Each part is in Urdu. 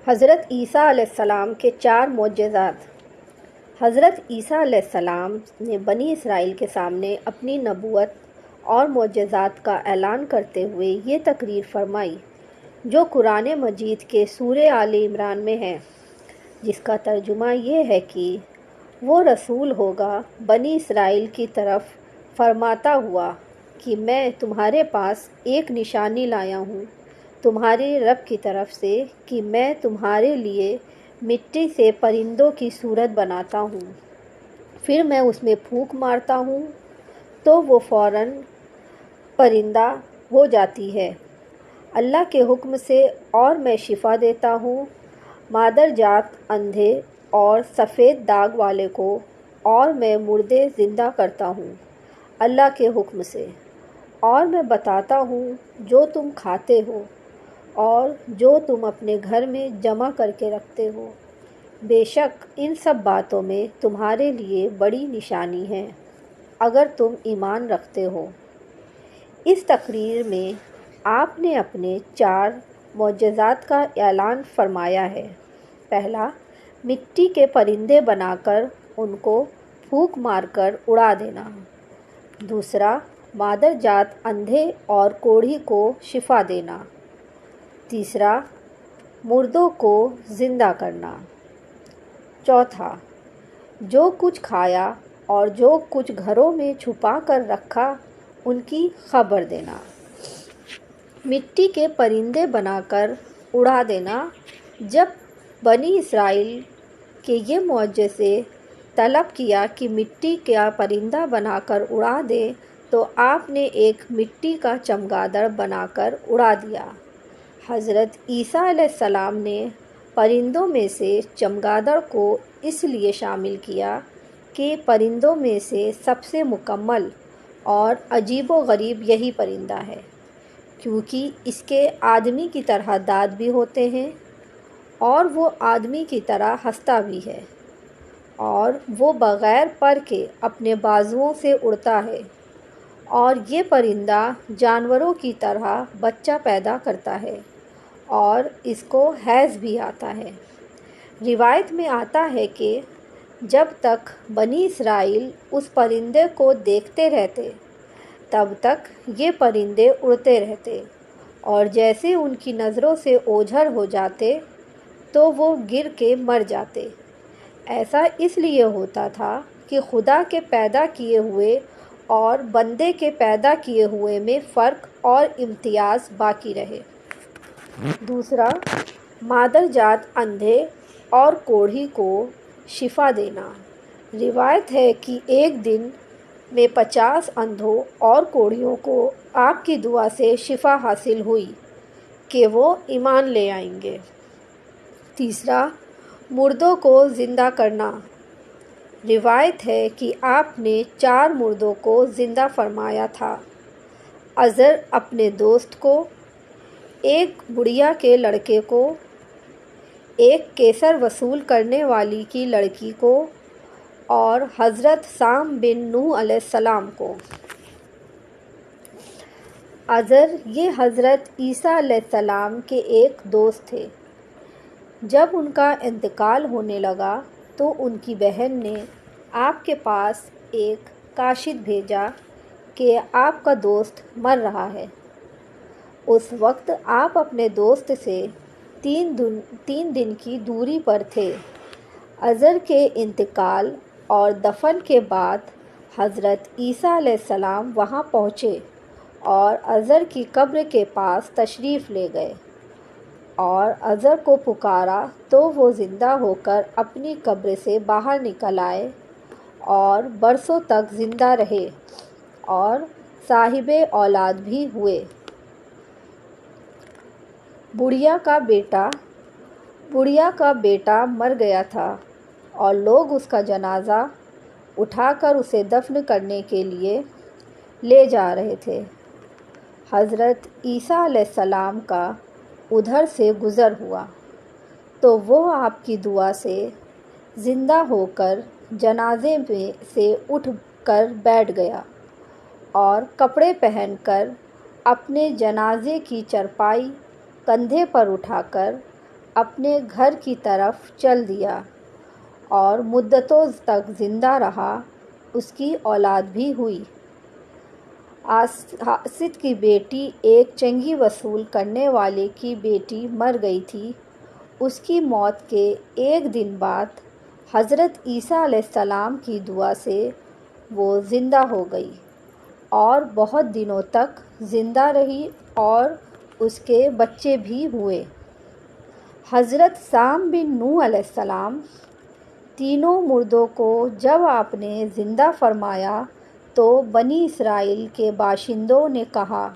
حضرت عیسیٰ علیہ السلام کے 4 معجزات۔ حضرت عیسیٰ علیہ السلام نے بنی اسرائیل کے سامنے اپنی نبوت اور معجزات کا اعلان کرتے ہوئے یہ تقریر فرمائی جو قرآن مجید کے سورہ آل عمران میں ہے، جس کا ترجمہ یہ ہے کہ وہ رسول ہوگا بنی اسرائیل کی طرف فرماتا ہوا کہ میں تمہارے پاس ایک نشانی لایا ہوں تمہارے رب کی طرف سے کہ میں تمہارے لیے مٹی سے پرندوں کی صورت بناتا ہوں، پھر میں اس میں پھونک مارتا ہوں تو وہ فوراً پرندہ ہو جاتی ہے اللہ کے حکم سے، اور میں شفا دیتا ہوں مادر جات اندھے اور سفید داغ والے کو، اور میں مردے زندہ کرتا ہوں اللہ کے حکم سے، اور میں بتاتا ہوں جو تم کھاتے ہو اور جو تم اپنے گھر میں جمع کر کے رکھتے ہو، بے شک ان سب باتوں میں تمہارے لیے بڑی نشانی ہے اگر تم ایمان رکھتے ہو۔ اس تقریر میں آپ نے اپنے 4 معجزات کا اعلان فرمایا ہے۔ پہلا، مٹی کے پرندے بنا کر ان کو پھونک مار کر اڑا دینا۔ دوسرا، مادر جات اندھے اور کوڑھی کو شفا دینا۔ تیسرا، مردوں کو زندہ کرنا۔ چوتھا، جو کچھ کھایا اور جو کچھ گھروں میں چھپا کر رکھا ان کی خبر دینا۔ مٹی کے پرندے بنا کر اڑا دینا۔ جب بنی اسرائیل کے یہ معجزے طلب کیا کہ مٹی کا پرندہ بنا کر اڑا دیں تو آپ نے ایک مٹی کا چمگادڑ بنا کر اڑا دیا۔ حضرت عیسیٰ علیہ السلام نے پرندوں میں سے چمگادڑ کو اس لیے شامل کیا کہ پرندوں میں سے سب سے مکمل اور عجیب و غریب یہی پرندہ ہے، کیونکہ اس کے آدمی کی طرح دانت بھی ہوتے ہیں اور وہ آدمی کی طرح ہنستا بھی ہے، اور وہ بغیر پر کے اپنے بازوؤں سے اڑتا ہے، اور یہ پرندہ جانوروں کی طرح بچہ پیدا کرتا ہے اور اس کو حیض بھی آتا ہے۔ روایت میں آتا ہے کہ جب تک بنی اسرائیل اس پرندے کو دیکھتے رہتے تب تک یہ پرندے اڑتے رہتے، اور جیسے ان کی نظروں سے اوجھل ہو جاتے تو وہ گر کے مر جاتے۔ ایسا اس لیے ہوتا تھا کہ خدا کے پیدا کیے ہوئے اور بندے کے پیدا کیے ہوئے میں فرق اور امتیاز باقی رہے۔ دوسرا، مادر جات اندھے اور کوڑھی کو شفا دینا۔ روایت ہے کہ ایک دن میں 50 اندھوں اور کوڑھیوں کو آپ کی دعا سے شفا حاصل ہوئی کہ وہ ایمان لے آئیں گے۔ تیسرا، مردوں کو زندہ کرنا۔ روایت ہے کہ آپ نے 4 مردوں کو زندہ فرمایا تھا، عزر اپنے دوست کو، ایک بڑھیا کے لڑکے کو، ایک کیسر وصول کرنے والی کی لڑکی کو، اور حضرت سام بن نوح علیہ السلام کو۔ عزر یہ حضرت عیسیٰ علیہ السلام کے ایک دوست تھے۔ جب ان کا انتقال ہونے لگا تو ان کی بہن نے آپ کے پاس ایک کاشد بھیجا کہ آپ کا دوست مر رہا ہے۔ اس وقت آپ اپنے دوست سے 3 دن کی دوری پر تھے۔ عزر کے انتقال اور دفن کے بعد حضرت عیسیٰ علیہ السلام وہاں پہنچے اور عزر کی قبر کے پاس تشریف لے گئے اور عزر کو پکارا تو وہ زندہ ہو کر اپنی قبر سے باہر نکل آئے اور برسوں تک زندہ رہے اور صاحب اولاد بھی ہوئے۔ بڑھیا کا بیٹا مر گیا تھا اور لوگ اس کا جنازہ اٹھا کر اسے دفن کرنے کے لیے لے جا رہے تھے۔ حضرت عیسیٰ علیہ السلام کا ادھر سے گزر ہوا تو وہ آپ کی دعا سے زندہ ہو کر جنازے میں سے اٹھ کر بیٹھ گیا اور کپڑے پہن کر اپنے جنازے کی چارپائی کندھے پر اٹھا کر اپنے گھر کی طرف چل دیا اور مدتوں تک زندہ رہا۔ اس کی اولاد بھی ہوئی۔ حاسد کی بیٹی ایک چنگی وصول کرنے والے کی بیٹی مر گئی تھی۔ اس کی موت کے ایک دن بعد حضرت عیسیٰ علیہ السلام کی دعا سے وہ زندہ ہو گئی اور بہت دنوں تک زندہ رہی اور اس کے بچے بھی ہوئے۔ حضرت سام بن نوح علیہ السلام تینوں مردوں کو جب آپ نے زندہ فرمایا تو بنی اسرائیل کے باشندوں نے کہا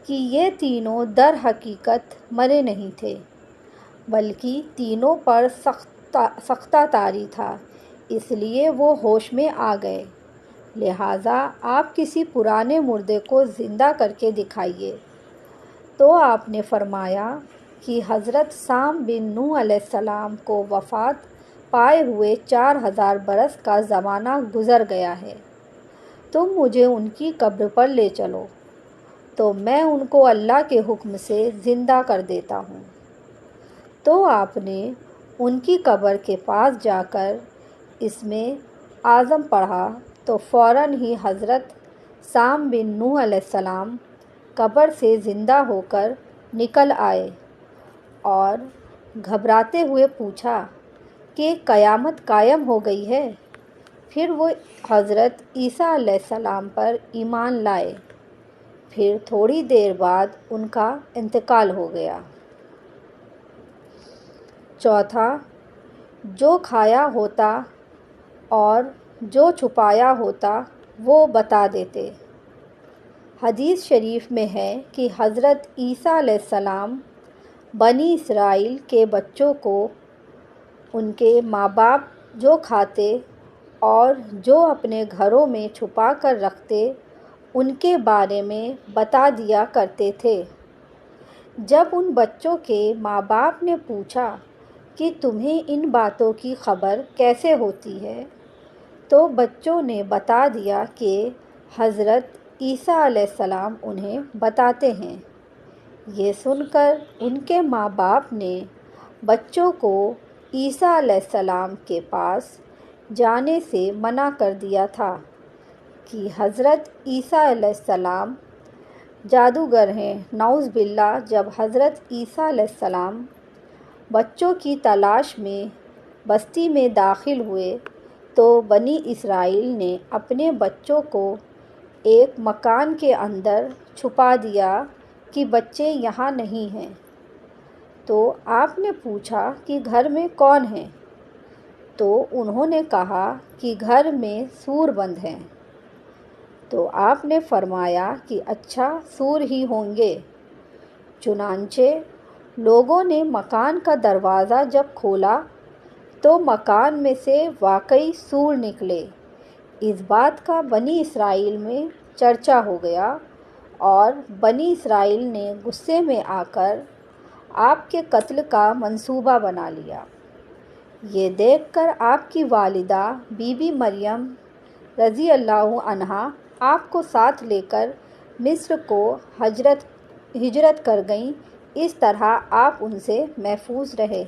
کہ یہ تینوں در حقیقت مرے نہیں تھے، بلکہ تینوں پر سختہ طاری تھا، اس لیے وہ ہوش میں آ گئے۔ لہٰذا آپ کسی پرانے مردے کو زندہ کر کے دکھائیے۔ تو آپ نے فرمایا کہ حضرت سام بن نوح علیہ السلام کو وفات پائے ہوئے 4000 برس کا زمانہ گزر گیا ہے۔ تم مجھے ان کی قبر پر لے چلو تو میں ان کو اللہ کے حکم سے زندہ کر دیتا ہوں۔ تو آپ نے ان کی قبر کے پاس جا کر اسم اعظم پڑھا تو فوراً ہی حضرت سام بن نوح علیہ السلام قبر سے زندہ ہو کر نکل آئے اور گھبراتے ہوئے پوچھا کہ قیامت قائم ہو گئی ہے؟ پھر وہ حضرت عیسیٰ علیہ السلام پر ایمان لائے۔ پھر تھوڑی دیر بعد ان کا انتقال ہو گیا۔ چوتھا، جو کھایا ہوتا اور جو چھپایا ہوتا وہ بتا دیتے۔ حدیث شریف میں ہے کہ حضرت عیسیٰ علیہ السلام بنی اسرائیل کے بچوں کو ان کے ماں باپ جو کھاتے اور جو اپنے گھروں میں چھپا کر رکھتے ان کے بارے میں بتا دیا کرتے تھے۔ جب ان بچوں کے ماں باپ نے پوچھا کہ تمہیں ان باتوں کی خبر کیسے ہوتی ہے تو بچوں نے بتا دیا کہ حضرت عیسیٰ علیہ السلام انہیں بتاتے ہیں۔ یہ سن کر ان کے ماں باپ نے بچوں کو عیسیٰ علیہ السلام کے پاس جانے سے منع کر دیا تھا کہ حضرت عیسیٰ علیہ السلام جادوگر ہیں۔ نعوذ باللہ۔ جب حضرت عیسیٰ علیہ السلام بچوں کی تلاش میں بستی میں داخل ہوئے تو بنی اسرائیل نے اپنے بچوں کو ایک مکان کے اندر چھپا دیا کہ بچے یہاں نہیں ہیں۔ تو آپ نے پوچھا کہ گھر میں کون ہیں؟ تو انہوں نے کہا کہ گھر میں سور بند ہیں۔ تو آپ نے فرمایا کہ اچھا، سور ہی ہوں گے۔ چنانچہ لوگوں نے مکان کا دروازہ جب کھولا تو مکان میں سے واقعی سور نکلے۔ اس بات کا بنی اسرائیل میں چرچا ہو گیا اور بنی اسرائیل نے غصے میں آ کر آپ کے قتل کا منصوبہ بنا لیا۔ یہ دیکھ کر آپ کی والدہ بی بی مریم رضی اللہ عنہا آپ کو ساتھ لے کر مصر کو ہجرت کر گئیں۔ اس طرح آپ ان سے محفوظ رہے۔